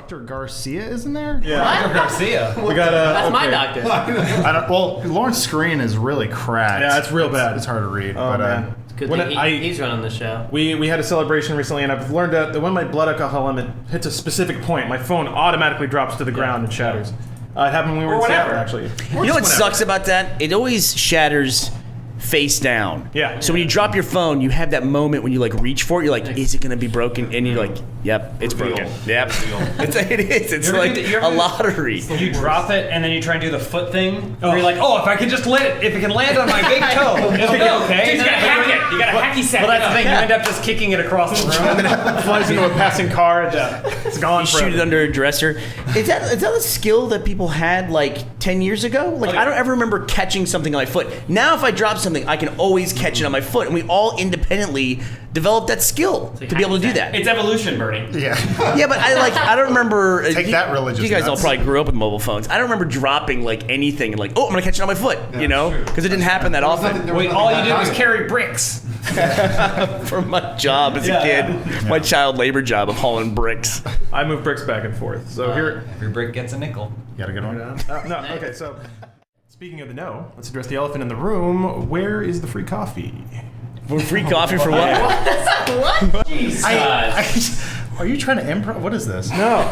Dr. Garcia isn't there? Yeah. Dr. Garcia. We got That's my doctor. Well, Lawrence's screen is really cracked. Yeah, it's real bad. It's hard to read. Oh, but, man. Good When thing he's running the show. We had a celebration recently, and I've learned that when my blood alcohol limit hits a specific point, my phone automatically drops to the ground and shatters. It happened when we were in Seattle, actually. You know what sucks about that? It always shatters face down. Yeah. So when you drop your phone, you have that moment when you like reach for it. You're like, is it gonna be broken? And you're like, yep, it's broken. Yep. It is. It's like a lottery. You drop it and then you try and do the foot thing. Where you're like, if I can just if it can land on my big toe, it'll be okay. Dude, you gotta hack it. You gotta hacky sack it. Well, that's the thing. You end up just kicking it across the room. And then it flies into a passing car. It's gone. You shoot it under a dresser. Is that a skill that people had like 10 years ago? Like I don't ever remember catching something on my foot. Now if I drop something, I can always catch it on my foot, and we all independently developed that skill to be able to do that. It's evolution, Burnie. Yeah. Yeah, but I don't remember. Take that, religious. You guys all nuts. probably grew up with mobile phones. I don't remember dropping like anything and like, I'm gonna catch it on my foot, because it didn't happen that often. Wait, all you did was carry bricks. For my job as a kid, my child labor job of hauling bricks. I move bricks back and forth. So here, every brick gets a nickel. You got a good one? no. Okay, so speaking of the no, let's address the elephant in the room. Where is the free coffee? For free coffee for what? What? Jesus. Are you trying to improv? What is this? No.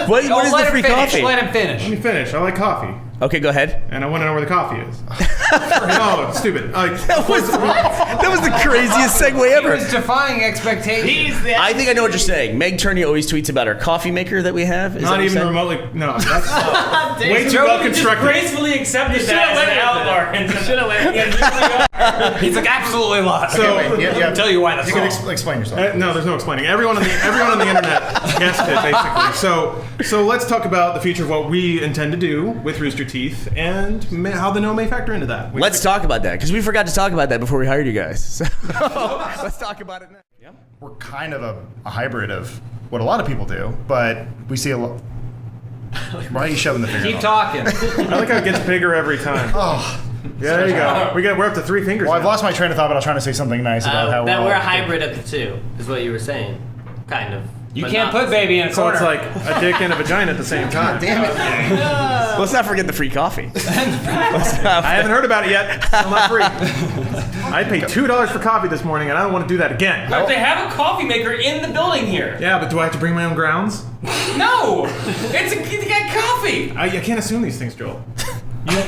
What is the free coffee? Let him finish. Let me finish. I like coffee. Okay, go ahead. And I want to know where the coffee is. No, stupid. That was the craziest segue ever. He was defying expectations. I think I know what you're saying. Meg Turney always tweets about our coffee maker that we have. Is Not that even remotely. No, that's way too well constructed. Gracefully accepted that as an outlier. Should have let him. He's like absolutely lost. So I'll tell you why that's You can explain yourself. No, there's no explaining. Everyone on the internet guessed it basically. So let's talk about the future of what we intend to do with Rooster Teeth and how the no may factor into that. Let's talk about that, because we forgot to talk about that before we hired you guys. So let's talk about it now. Yeah. We're kind of a hybrid of what a lot of people do, but we see a lot. Why are you shoving the finger? Keep talking. I like how it gets bigger every time. Oh. Yeah, there you go. We're up to 3 fingers. Well, I've now. lost my train of thought, but I was trying to say something nice about how that we're a hybrid of the two, is what you were saying. Kind of. You can't put baby in a corner. So it's like a dick and a vagina at the same time. Damn it. Let's not forget the free coffee. I haven't heard about it yet. I'm not free. I paid $2 for coffee this morning, and I don't want to do that again. But they have a coffee maker in the building here. Yeah, but do I have to bring my own grounds? No! You got coffee! I can't assume these things, Joel.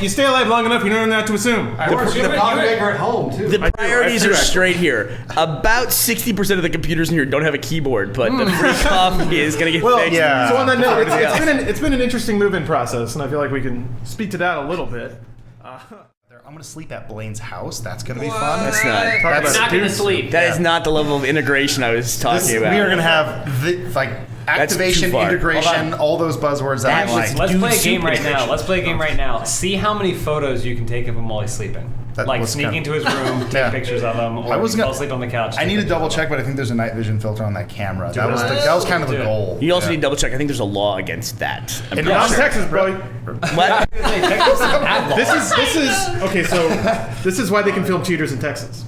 You stay alive long enough, you don't know what to assume. The coffee maker at home, too. The priorities are straight here. About 60% of the computers in here don't have a keyboard, but the free coffee is going to get fixed. Yeah. So on that note, it's been an interesting move-in process, and I feel like we can speak to that a little bit. I'm going to sleep at Blaine's house. That's going to be fun. That's not. That's not going to sleep. That is not the level of integration I was talking about. We are going to have activation, integration, all those buzzwords that I like. Let's play a game right now. Let's play a game right now. See how many photos you can take of him while he's sleeping. Like sneak into his room, take pictures of him, or fall asleep on the couch. I need to double check, but I think there's a night vision filter on that camera. That was kind of the goal. You also need to double check. I think there's a law against that. In Texas, bro. What? This is okay. So this is why they can film cheaters in Texas.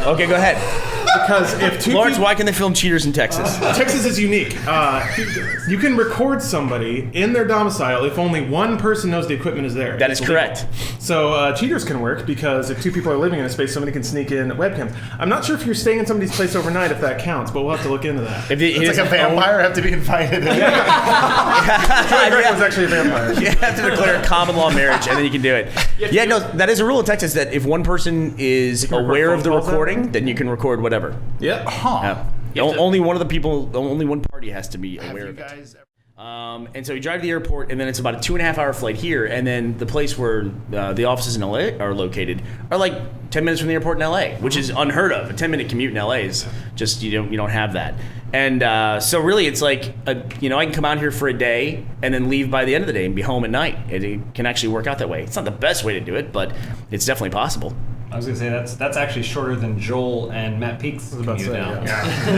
Okay, go ahead. Because if Lawrence, why can they film cheaters in Texas? Texas is unique. You can record somebody in their domicile if only one person knows the equipment is there. That is correct. So cheaters can work because if 2 people are living in a space, somebody can sneak in webcams. I'm not sure if you're staying in somebody's place overnight if that counts, but we'll have to look into that. If it's like a vampire, have to be invited. Greg was actually a vampire. You have to declare a common law marriage, and then you can do it. Yeah, no, that is a rule in Texas that if one person is aware of the recording, then you can record whatever. Yeah. Huh. Yeah. Only one of the people, only one party has to be aware of it. And so you drive to the airport, and then it's about a 2.5-hour flight here, and then the place where the offices in LA are located are like 10 minutes from the airport in LA, which is unheard of. A 10-minute commute in LA is just you don't have that. And so really, it's like I can come out here for a day and then leave by the end of the day and be home at night. It can actually work out that way. It's not the best way to do it, but it's definitely possible. I was gonna say that's actually shorter than Joel and Matt Peake's commute now.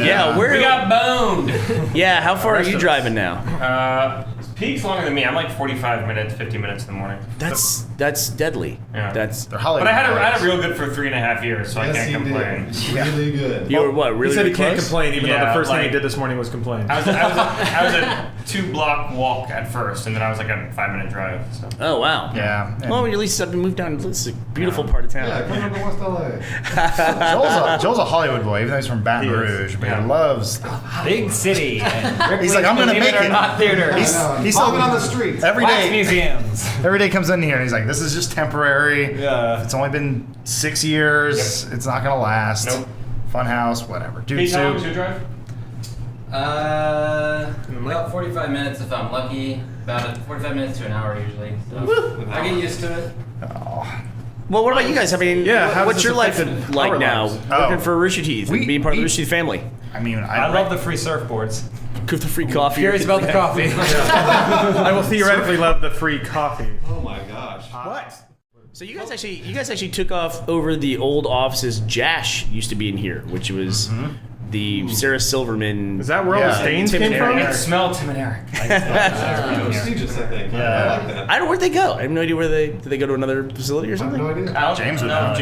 Yeah, we got boned. Yeah, how far are you driving now? Peake's longer than me. I'm like 45 minutes, 50 minutes in the morning. That's deadly. Yeah. They're Hollywood. But I had a real good for 3.5 years, so I can't complain. Really good. You were what? Really? He said he close? can't complain, even though the first thing he like- did this morning was complain. I was a 2-block walk at first, and then I was like a 5-minute drive. So. Oh wow. Yeah. Well, at least I've moved down. It's a beautiful part of town. Yeah, come over to West LA. Joel's a Hollywood boy, even though he's from Baton He is. Rouge, but he loves. Big city. And He's like, I'm gonna believe make it or it. not theater. He's Vomit on the streets. every Wax day. museums. Every day comes in here and he's like, this is just temporary. Yeah. It's only been 6 years. It's not gonna last. Nope. Fun house, whatever. Dude, Hey, Tom, soup. to drive? About 45 minutes if I'm lucky. About 45 minutes to an hour usually. So I get used to it. Oh. Well, what about you guys? I mean, how what's does your this life affect like our now? lives? Working for Rooster Teeth and being part of the Rooster Teeth family. I mean, I love the free surfboards. With the free coffee. Curious about the coffee. I will theoretically love the free coffee. Oh my gosh. What? So you guys actually took off over the old offices. Jash used to be in here, which was the Sarah Silverman. Is that where all the stains Tim came and from? Eric. I can smell Tim and Eric. Prestigious, I think. Yeah. I like that. I don't. Where'd they go? I have no idea where they. Did they go to another facility or I have something? no idea. James would know.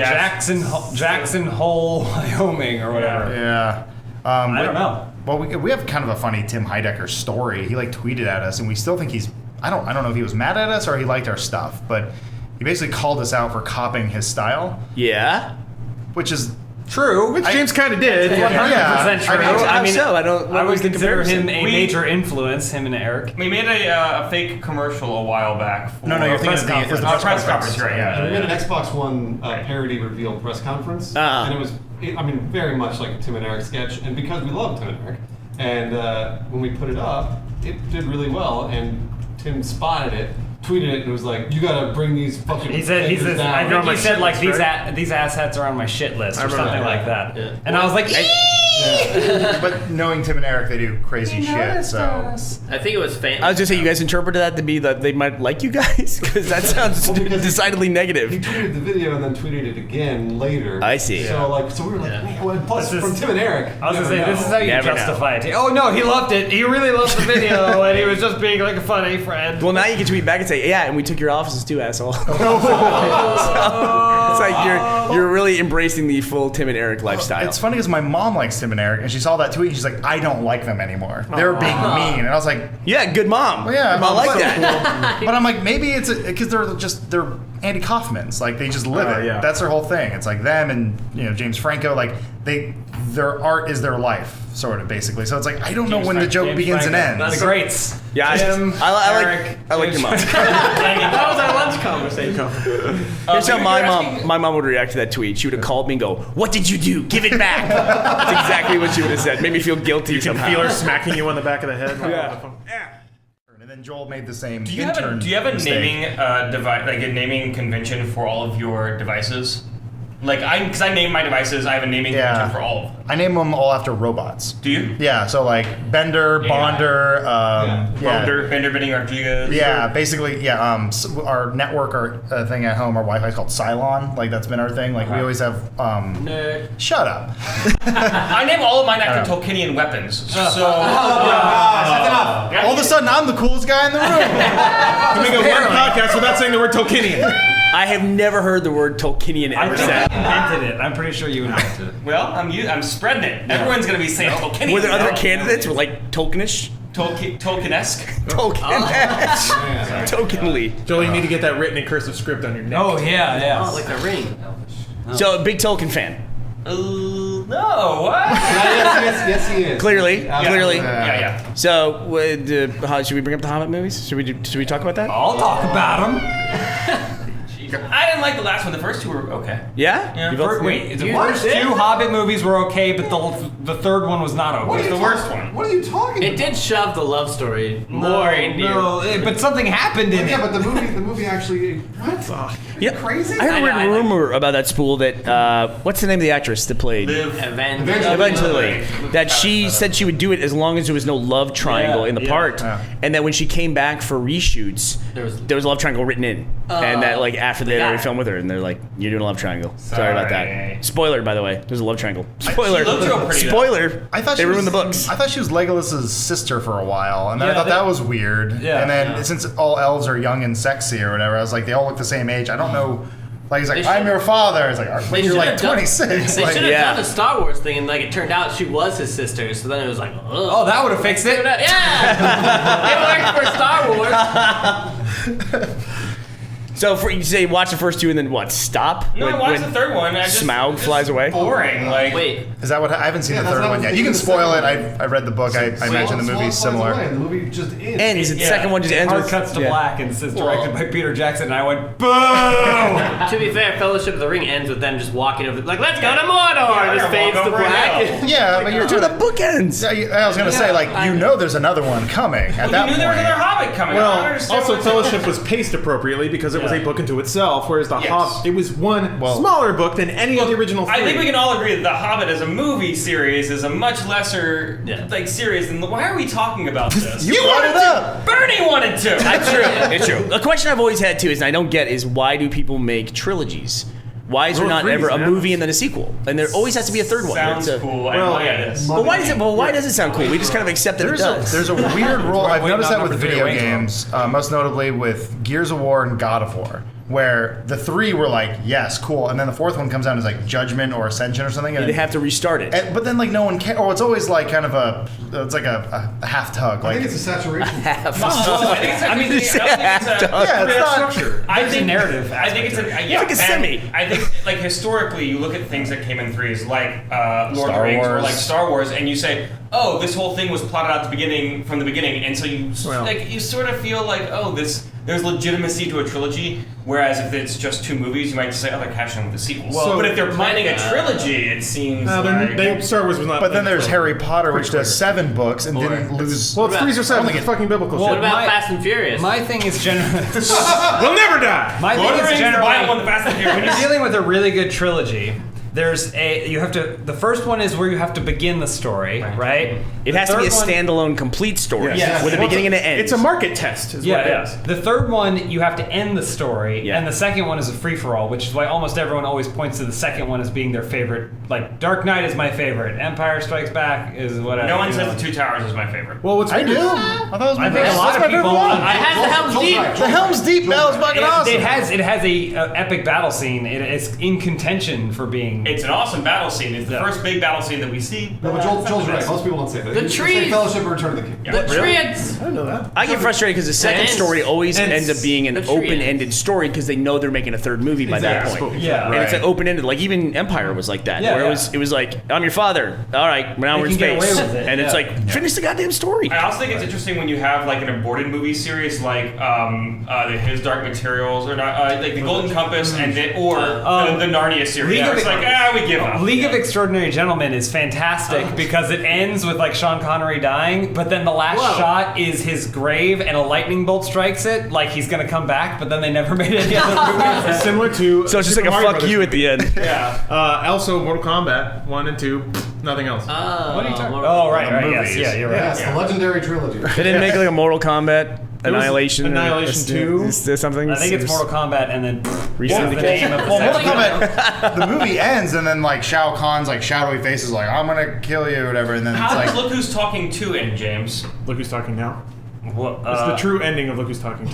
Jackson Hole, Wyoming, or whatever. Yeah. I don't know. Well, we have kind of a funny Tim Heidecker story. He like tweeted at us, and we still think he's. I don't know if he was mad at us or he liked our stuff, but he basically called us out for copying his style, Yeah. which is True, which James kind of did. 100% true. I mean, so I don't. I would the consider him comparison? a major influence, him and Eric. We made a fake commercial a while back. For No, you're thinking of the press conference, right? Yeah. We had an Xbox One parody reveal press conference, and it was, very much like a Tim and Eric sketch. And because we love Tim and Eric, and when we put it up, it did really well. And Tim spotted it, tweeted it, and was like, "You gotta bring these fucking." He said, things down." I think he said like shit list, these assets are on my shit list or I remember something that. like that. Yeah. And I was like, But knowing Tim and Eric, they do crazy shit. So I think it was fan. I was just saying, you guys interpreted that to be that they might like you guys because that sounds decidedly He negative. tweeted the video and then tweeted it again later. I see. So we were like, man, well, plus This is- from Tim and Eric. I was you gonna say, never this is know. how you Never justify it. Oh no, he loved it. He really loved the video, and he was just being like a funny friend. Well, now you can tweet back and say, "Yeah, and we took your offices too, asshole." So, it's like you're really embracing the full Tim and Eric lifestyle. it's funny because my mom likes Tim and Eric, and she saw that tweet, and she's like, I don't like them anymore. They're being mean, and I was like, Yeah, good mom. well, yeah, I like so that. cool. But I'm like, maybe it's because they're Andy Kaufmans, like they just live it. Yeah. That's their whole thing. It's like them and James Franco, like their art is their life, sort of basically. So it's like I don't know when the joke begins and ends. The greats. Yeah, Tim, I like your mom. That was our lunch conversation. Here's how my mom would react to that tweet. She would have called me and go, "What did you do? Give it back." That's exactly what she would have said. Made me feel guilty. You can somehow. feel her smacking you on the back of the head. And then Joel made the same. Do you have a mistake. naming device, like a naming convention for all of your devices? Like because I name my devices, I have a naming convention for all of them. I name them all after robots. Do you? Yeah, so like Bender, Bonder, Bender, Bending, Rodriguez. Yeah, basically, yeah. Our network, our thing at home, our Wi-Fi is called Cylon. Like that's been our thing. Like we always have. Nerd. Shut up. I name all of mine after Tolkienian weapons. So. That's enough. All of a sudden, I'm the coolest guy in the room. Can we go one podcast without saying the word Tolkienian? I have never heard the word Tolkienian ever said. Invented it. I'm pretty sure you invented it. Well, I'm spreading it. Everyone's gonna be saying Tolkienian. Were there other now. candidates with like Tolkienish? Tolkien-esque? Tolkien-esque. Tokenly. Joel, you need to get that written in cursive script on your neck. Oh yeah. Oh, like a ring. So, a big Tolkien fan. No, what? Yes, he is. Clearly. Yeah. So, should we bring up the Hobbit movies? Should we talk about that? I'll talk about him. I didn't like the last one. The first two were okay. Yeah? Yeah. You both- Wait, the first two Hobbit movies were okay, but the third one was not okay. What are It's you the worst one. What are you talking It about? did shove the love story more into but something happened in Yeah, it. but the movie actually. What? Yeah. Crazy? I heard I a like- rumor about that Spoole that, what's the name of the actress that played? Eventually. That she said she would do it as long as there was no love triangle in the part. Yeah. And that when she came back for reshoots, there was a love triangle written in. And that, like, after they had already filmed with her, and they're like, "You're doing a love triangle." Sorry about that. Spoiler, by the way. There's a love triangle. Spoiler. She looked real pretty, Spoiler. I thought they ruined the books. I thought she was Legolas's sister for a while, and then I thought that was weird. Yeah. And then since all elves are young and sexy or whatever, I was like, they all look the same age. I don't know. Like, he's like, I'm your father. It's like, you're like 26. They Like, should have done the Star Wars thing, and like it turned out she was his sister. So then it was like, Oh, that would have fixed it. Yeah, it worked for Star Wars. So you say watch the first two and then what? Stop? No, I watched the third one. Smaug flies away. Boring. Like, Wait, is that what I haven't seen the third one yet? You can spoil it. I read the book. I imagine the movie's similar. The movie just ends. Ends. The second one just ends Hard with cuts to black and it's directed by Peter Jackson, and I went, boom! to be fair, Fellowship of the Ring ends with them just walking over, like, let's go to Mordor. And just fades to black. Yeah, but you're to the bookends. I was gonna say, like, there's another one coming at that you knew there was point. another Hobbit coming. Well, also Fellowship was paced appropriately because it was a book unto itself, whereas The Hobbit, it was one smaller book than any of the original three. I think we can all agree that The Hobbit as a movie series is a much lesser like series than. Why are we talking about this? You brought it up. Bernie wanted to. That's true. It's true. A question I've always had too is, and I don't get, is why do people make trilogies? Why is there not ever a movie and then a sequel? And there always has to be a third one. Sounds cool. Well, But why does it? Well, why does it sound cool? We just kind of accept that it does. There's a weird role. I've Waiting noticed on that with number three video to rank games, most notably with Gears of War and God of War, where the three were like, yes, cool, and then the fourth one comes out as like Judgment or Ascension or something, and They have to restart it. but then like no one can. Or it's always like kind of it's like a half tug. I Like think it's a saturation. I mean, it's yeah, it's not. structure. I think narrative I think it's a like a semi. I think like historically, you look at things that came in threes, like Lord of the Star Rings or Wars. like Star Wars, and you say, oh, this whole thing was plotted out from the beginning, and so you sort of feel like, oh, there's legitimacy to a trilogy. Whereas if it's just two movies, you might just say, oh, they're catching with the sequels. Well, but if they're planning a trilogy, it seems like Star Wars was not. But then there's Harry Potter, which does 7 books and didn't lose. Well, it's 3 or 7. Only It's fucking biblical Well, shit. What about My- Fast and Furious? My thing is generally. We'll never die. My Lord of thing the is Rings, the Bible, and generally. the Fast and Furious. When you're dealing with a really good trilogy, the first one is where you have to begin the story, right? It has to be a standalone, complete story with a beginning and an end. It's a market test. Is what it is. The third one, you have to end the story, and the second one is a free-for-all, which is why almost everyone always points to the second one as being their favorite. Like, Dark Knight is my favorite. Empire Strikes Back is whatever. No one says The Two Towers is my favorite. Well, what's I do. I thought it was my I think favorite. a lot That's of my people. favorite one. It has the Helm's Deep. The Helm's Deep battle is fucking awesome. It has a epic battle scene. It's in contention for being. It's an awesome battle scene. It's the first big battle scene that we see. No, but Joel's right. Most people don't say that. The They say trees. Fellowship or Return of the King. The trees. I didn't know that. I get frustrated because the second Ends. story always ends up being an The tree open-ended story because they know they're making a third movie by that point. Yeah. And it's like open-ended. Like even Empire was like that, where it was like, I'm your father. All right, now we're in can get space, away with it, and it's like finish the goddamn story. I also think it's interesting when you have like an aborted movie series like His Dark Materials or not, like the Golden Compass and the Narnia series. League of It's like we give up. League of Extraordinary Gentlemen is fantastic because it ends with like Sean Connery dying, but then the last shot is his grave and a lightning bolt strikes it, like he's gonna come back, but then they never made any other movies. Similar to. So it's just Super like a Mario fuck Brothers you at the end. Yeah. Also, Mortal Kombat 1 and 2, nothing else. What are you talking about? Oh, right, yes, movies. yeah, you're right. Yes, the legendary trilogy. They didn't make like a Mortal Kombat Annihilation. Annihilation 2. Is there something? I think it's Mortal Kombat and then Recently the name of the Well, Mortal second. Kombat, the movie ends, and then like Shao Kahn's like shadowy face is like, I'm gonna kill you or whatever, and then How it's does like, Look Who's Talking 2 end, James? Look who's talking now. Well, It's the true ending of Look Who's Talking. the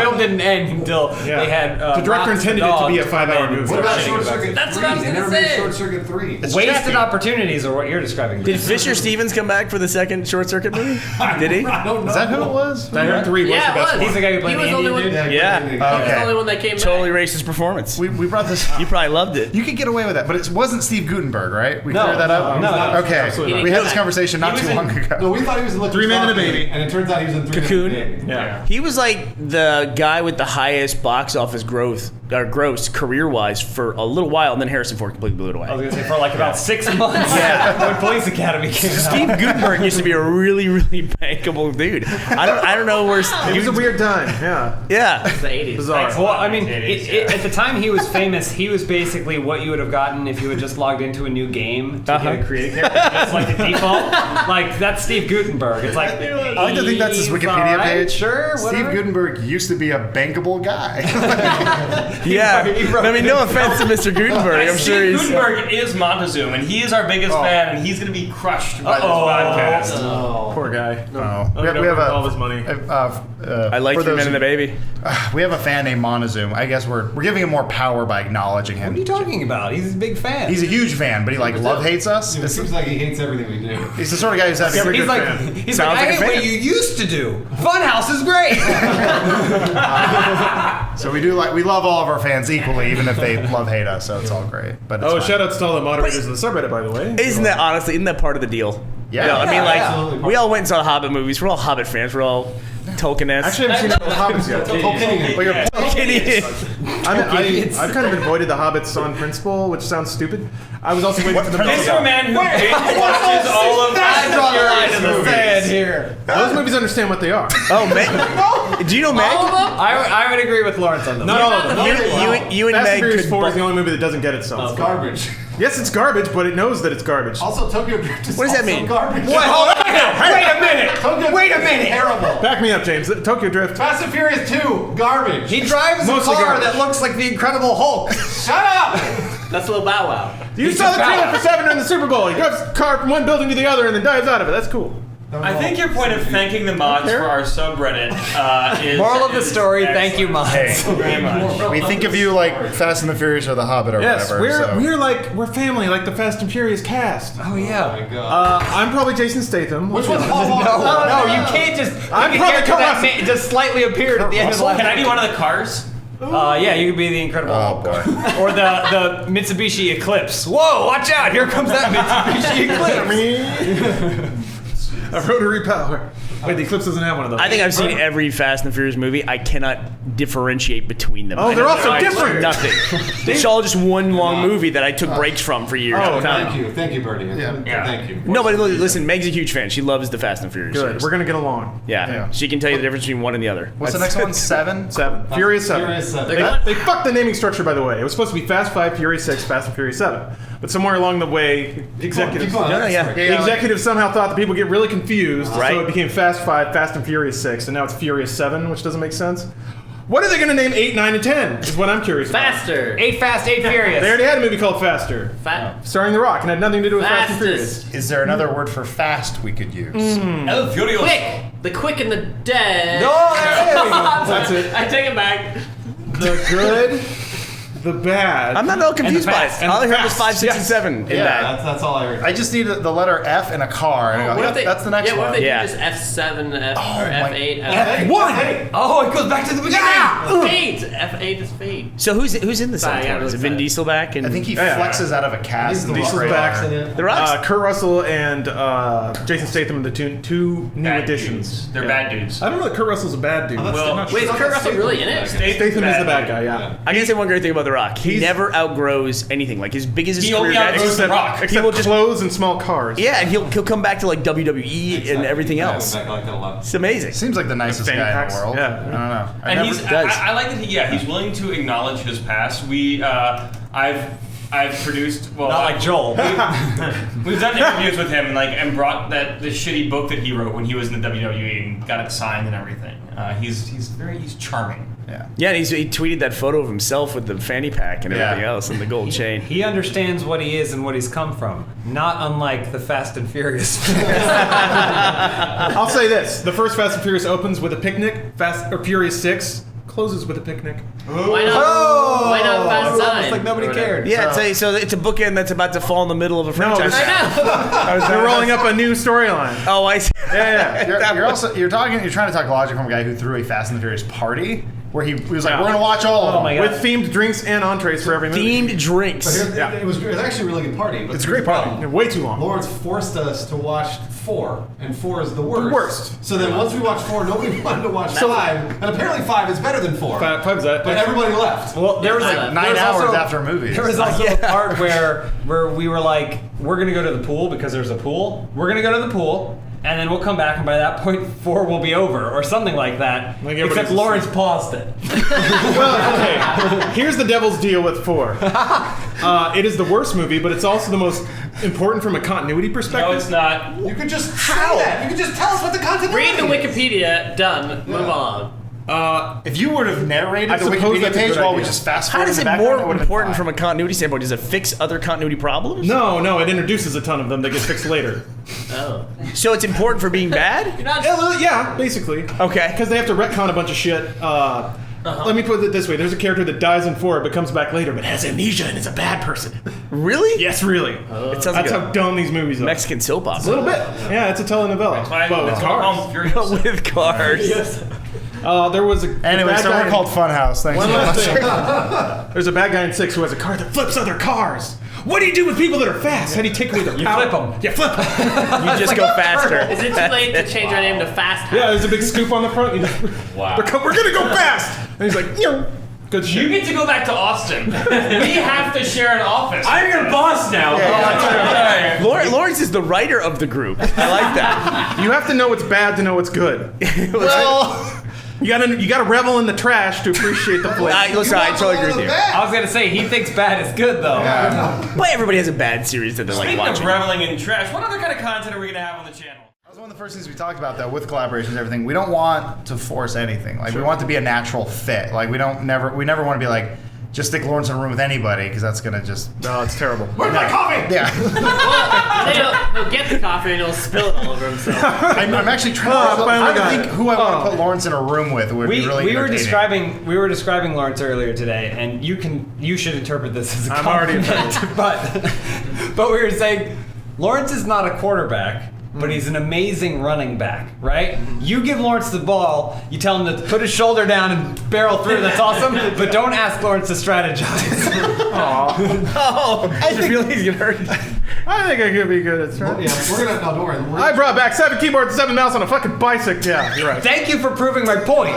film didn't end until they had. The director Rox the intended it to be a dog 5-hour come in. movie. What about Shitting Short about Circuit 3? That's what I was They gonna never made say. Short Circuit 3. Wasted opportunities are what you're describing. Did Fisher Stevens come back for the second Short Circuit movie? Did he? I don't know. is that who it was? Die Hard 3 was Yeah, the it best was. one. He's the guy who played He the was the only Indian one. dude. Yeah. He was the Okay. only one that came Totally back. racist performance. We brought this. You probably loved it. You could get away with that, but it wasn't Steve Gutenberg, right? We No, cleared that up? no, Okay. absolutely We not. had this conversation not He too was long ago. No, we thought he was in Look Three Who's Men and a Talking, Baby. and it turns out he was in 3 Cocoon. Men and a Baby. Yeah. He was like the guy with the highest box office gross career-wise for a little while, and then Harrison Ford completely blew it away. I was gonna say for like about 6 months. When Police Academy came out. Steve Gutenberg used to be a really, really banging bankable dude. I don't know where. It was a weird time. Yeah. It's the 80s. Bizarre. Well, I mean, at the time he was famous, he was basically what you would have gotten if you had just logged into a new game to get a creative character. That's like the default. Like, that's Steve Gutenberg. It's like, I like to think that's his Wikipedia page. Sure, Steve whatever. Gutenberg used to be a bankable guy. Yeah. I mean, no offense to Mr. Gutenberg. I'm sure Steve he's. Gutenberg is Montezuma, and he is our biggest fan, and he's going to be crushed by this podcast. Poor guy. We have all his money. I like Three Men and the Baby. We have a fan named Montezuma. I guess we're giving him more power by acknowledging him. What are you talking about? He's a big fan. He's a huge fan, but he like love hates us. It seems like he hates everything we do. He's the sort of guy who's having He's like, Sounds I like a hate fan. what you used to do. Funhouse is great. So we love all of our fans equally, even if they love hate us. So it's all great. But it's fine. Shout outs to all the moderators of the subreddit, by the way. Isn't that part of the deal? Yeah. You know, I mean, like, absolutely. we all went and saw Hobbit movies. We're all Hobbit fans. We're all Tolkienists. Actually, I haven't seen the Hobbits yet. Well, you're I've kind of avoided the Hobbits on principle, which sounds stupid. I was also waiting for the This is a man who binge watches all of Fast and Furious movies. here. Those movies understand what they are. Oh, Meg. Do you know Meg? I would agree with Lawrence on this. Not all of them. You and Fast Meg and Furious could 4 is both. the only movie that doesn't get itself. It's garbage. Yes, it's garbage, but it knows that it's garbage. Also, Tokyo Drift is What does that also mean? garbage. Wait a minute. Tokyo Wait a Drift is minute. terrible. Back me up, James. Tokyo Drift. Fast and Furious 2, garbage. He drives a Mostly car garbage. that looks like the Incredible Hulk. Shut up! That's a little Bow Wow. You saw the trailer for 7 in the Super Bowl. He drives a car from one building to the other and then dives out of it. That's cool. I think your point of thanking the mods for our subreddit is... Moral of the is story, thank you, excellent. mods. Hey, Very much. we think of you like Fast and the Furious or The Hobbit or Yes, whatever. we're family, like the Fast and Furious cast. Oh, yeah. Oh my god. I'm probably Jason Statham. Which one's Paul Walker? No, you can't just. I'm you probably can't Kurt that Russell. just slightly appeared at the end of the last. Can I be one of the cars? Yeah, you could be the Incredible Oh Hulk. boy. Or the Mitsubishi Eclipse. Whoa, watch out! Here comes that Mitsubishi Eclipse. A rotary power. Wait, the Eclipse doesn't have one of those. I think I've seen every Fast and Furious movie. I cannot differentiate between them. Oh, I they're know all so I- different. Nothing. It's all just one long movie that I took breaks from for years. Oh, Thank you, Burnie. Yeah. Thank you. No, but listen, Meg's a huge fan. She loves the Fast and Furious. Good. series. We're gonna get along. Yeah. She can tell you the difference between one and the other. What's the next one? 7? 7. Furious 7. Furious 7. They fucked the naming structure, by the way. It was supposed to be Fast 5, Furious 6, Fast and Furious 7. But somewhere along the way, executives, Keep going. No, yeah. Sorry. the executives somehow thought that people get really confused, Right. so it became Fast 5, Fast and Furious 6, and now it's Furious 7, which doesn't make sense. What are they going to name 8, 9, and 10? Is what I'm curious about. Faster. 8 Fast, 8 Furious. They already had a movie called Faster, starring The Rock, and had nothing to do with Fast and Furious. Fastest. Is there another word for fast we could use? El Furioso. Quick. The quick and the dead. That's it. I take it back. The good, the bad. I'm not all confused by fast, it. and All I the heard was 5, 6, and 7 in that. That's all I heard. I just need the letter F in a car. And I go, What "Yep, if they, that's the next yeah, what one. if they Yeah. do just F7, or my- F8, F1. Oh, it goes back to the beginning. Fate. F8 is fate. So who's in the Sorry, I second got one? Is it really Vin excited. Diesel back? And I think he Yeah. flexes out of a cast. and Diesel's looks back. right. the Rock's. Kurt Russell and Jason Statham, the two new Bad additions. dudes. They're bad dudes. I don't know that Kurt Russell's a bad dude. Well, Wait, is Kurt Russell really in it? Statham is the bad guy, yeah. I can say one great thing about The Rock. He He's- never outgrows anything. Like as big as his He career only gets. outgrows The Rock. Except He will just- clothes and small cars. Yeah, and he'll come back to like WWE and everything else. I like that a lot. It's amazing. Seems like the nicest Fanny guy in packs. the world. Yeah. I don't know. I And never, he's does. I like that he's willing to acknowledge his past. I've produced Not like Joel. we've done interviews with him and brought the shitty book that he wrote when he was in the WWE and got it signed and everything. He's charming. yeah. Yeah, and he tweeted that photo of himself with the fanny pack and everything Yeah. else and the gold chain. He understands what he is and what he's come from. Not unlike the Fast and Furious. I'll say this: the first Fast and Furious opens with a picnic. Furious 6 closes with a picnic. Why not? Why not Fast It's 9? almost like nobody cared. Yeah, so it's a bookend that's about to fall in the middle of a franchise. this- I know. They're rolling up a new storyline. Oh, I see. Yeah. You're trying to talk logic from a guy who threw a Fast and the Furious party where he was like, we're gonna watch all of them. my God. With themed drinks and entrees for every movie. Themed drinks. It was actually a really good party. But It's a great party. Way too long. Lawrence forced us to watch 4, and 4 is the worst. The worst. So then once we watched 4, nobody wanted to watch 5, and apparently 5 is better than 4. Five's that. But everybody left. Well, there was Yeah, like 9 hours after a movie. There was also a part where we were like, we're gonna go to the pool because there's a pool. We're gonna go to the pool. and then we'll come back, and by that point, 4 will be over, or something like that. Like Except Lawrence paused it. Well, okay. Here's the devil's deal with 4. It is the worst movie, but it's also the most important from a continuity perspective. No, it's not. You could just say that. You could just tell us what the content is. Read the Wikipedia. Done. Move on. If you would have narrated I the suppose Wikipedia that's a page good while we idea. just fast How forward is in it the background, more would've been important fine. from a continuity standpoint? Does it fix other continuity problems? No, it introduces a ton of them that get fixed later. Oh. So it's important for being bad? Yeah, basically. Okay. Because they have to retcon a bunch of shit. Let me put it this way: there's a character that dies in 4, but comes back later, but has amnesia and is a bad person. Really? Yes, really. It sounds like That's a how dumb these movies are. Mexican soap A opera. little bit. Yeah, it's a telenovela. But with cars. With cars. There was a Anyway, bad so guy we're called Funhouse. Thanks One so last much. thing. There's a bad guy in 6 who has a car that flips other cars. What do you do with people that are fast? How do you take away their power? flip 'em. Yeah, flip 'em. You just go faster. Is it too late to change our name to Fast House? Yeah, there's a big scoop on the front. Wow. We're gonna go fast. And he's like, good shit. You get to go back to Austin. We have to share an office. I'm your boss now. Lawrence is the writer of the group. I like that. You have to know what's bad to know what's good. Well, You gotta revel in the trash to appreciate the flavor. listen, I totally agree with you. I was gonna say he thinks bad is good though. But everybody has a bad series that they like Speaking of watching. reveling in trash, what other kind of content are we going to have on the channel? That was one of the first things we talked about, though, with collaborations and everything. We don't want to force anything. Like, we want it to be a natural fit. Like, we never want to be like, just stick Lawrence in a room with anybody, because that's going to just... No, it's terrible. Where's my coffee? Yeah. He'll get the coffee and he'll spill it all over himself. I'm actually trying finally to got think it. who I want to put Lawrence in a room with. Would be really we were entertaining. describing Lawrence earlier today, and you should interpret this as a I'm already compliment. but we were saying Lawrence is not a quarterback, but he's an amazing running back, right? You give Lawrence the ball, you tell him to put his shoulder down and barrel through. That's awesome, but don't ask Lawrence to strategize. I feel he's gonna hurt. I think I could be good at strategy. Yeah, we're gonna. No, don't worry. We're I brought back 7 keyboards and 7 mouse on a fucking bicycle. Yeah, you're right. Thank you for proving my point.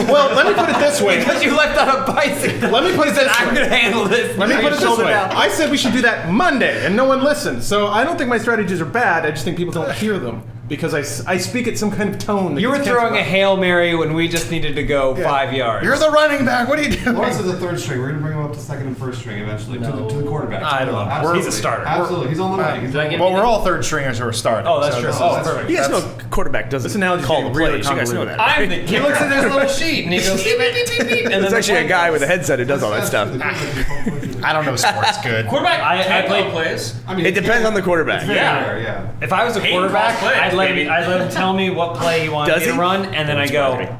Well, let me put it this way. Because you left on a bicycle. Let me put it this I'm way. gonna handle this. Let me put it this Shoulder way. down. I said we should do that Monday, and no one listened. So I don't think my strategies are bad. I just think people don't hear them because I speak at some kind of tone. that You were gets throwing a canceled out. Hail Mary when we just needed to go 5 yards. You're the running back. What are you doing? Lawrence is a third string. We're gonna bring him up to second and first string eventually to the quarterback. I don't know. Absolutely. He's a starter. Absolutely, he's on the way. He's Do I get Well, we're all third stringers who are starting. Oh, that's so true. this Oh, is- perfect. You guys know quarterback doesn't This analogy's call getting the really plays. You guys know convoluted. that. I'm the He looks at his little sheet and he goes beep beep beep beep beep. And There's then actually a guy with a headset who does all that stuff. I don't know sports good. Quarterback I can played- call plays. I mean, It depends on the quarterback. Yeah. If I was a Hayden quarterback, calls plays, I'd let baby. him tell me what play he wanted Does me to he? run, and then I go,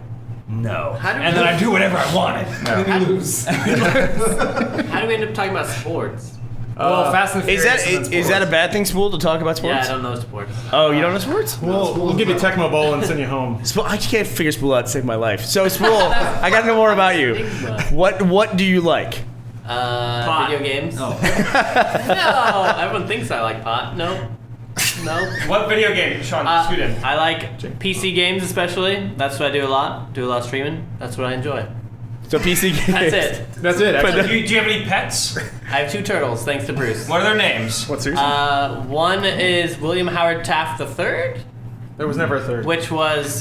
no. And then I do whatever I wanted. How lose? How do we end up talking about sports? Well, Fast and Is Furious. that and then is that a sports. bad thing, Spoole, to talk about sports? Yeah, I don't know sports. Oh, you don't know sports? We'll give you Tecmo Bowl and send you home. Spoole, I can't figure Spoole out to save my life. So Spoole, I got to know more about you. What do you like? Video games? Oh. No, everyone thinks I like pot. No. What video game, Sean? Scoot in. I like PC games especially. That's what I do a lot. Do a lot of streaming. That's what I enjoy. So PC games. That's it. That's it. Actually. Do you have any pets? I have 2 turtles, thanks to Bruce. What are their names? What's yours? One is William Howard Taft III, There was never a third. which was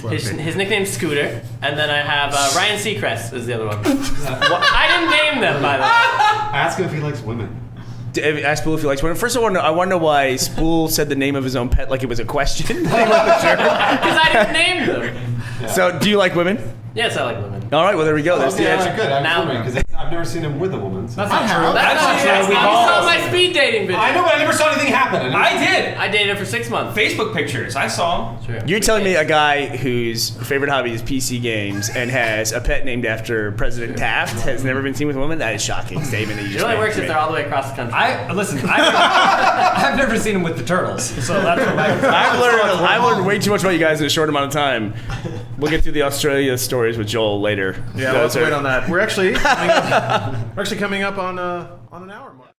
his nickname's Scooter, and then I have Ryan Seacrest is the other one. I didn't name them, by the way, Ask him if he likes women. Ask Spoole if he likes women. First, I want to know why Spoole said the name of his own pet like it was a question. because I didn't name them. So, do you like women? Yes, I like women. All right, well, there we go. There's the Yeah, answer. good. Now- Absolutely. Because I've never seen him with a woman. So. That's not true. That's not true. We've You all saw my speed dating video. I know, but I never saw anything happen. I did. I dated her for 6 months. Facebook pictures. I saw them. Sure. You're telling me a guy whose favorite hobby is PC games and has a pet named after President Taft has never been seen with a woman? That is shocking statement that you It just only made works to if me. they're all the way across the country. I've never seen him with the turtles, so that's what I've learned way too much about you guys in a short amount of time. We'll get through the Australia stories with Joel later. Yeah, let's wait on that. We're actually coming up on an hour mark.